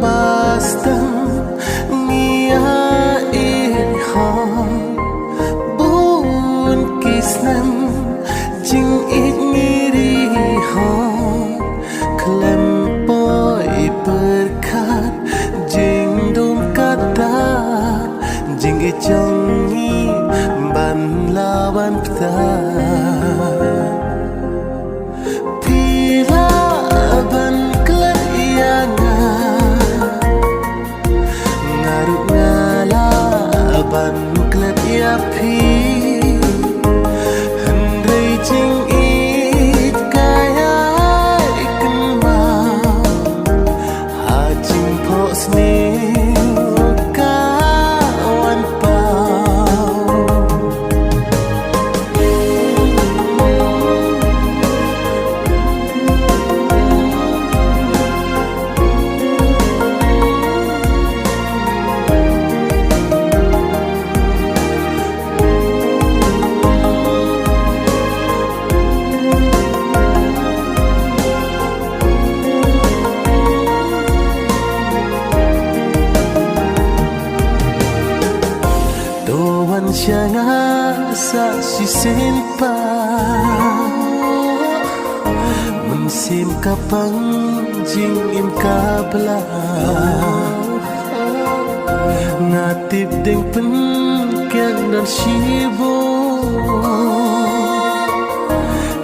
bastam ngia ihon bun kisnan jing it ngiri hon klem poi berkat jing dum kata jing ijongi ban lawan pta pila ban klayanga ngaru ngala ban klep ya pi handai jing it kaya ikan ma ha jing po sni Jangan saksi simpa Mensim kapang jing im kabla Ngatip deng pen kian dan shibo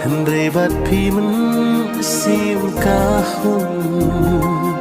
Hendrai bat pi men sim kahun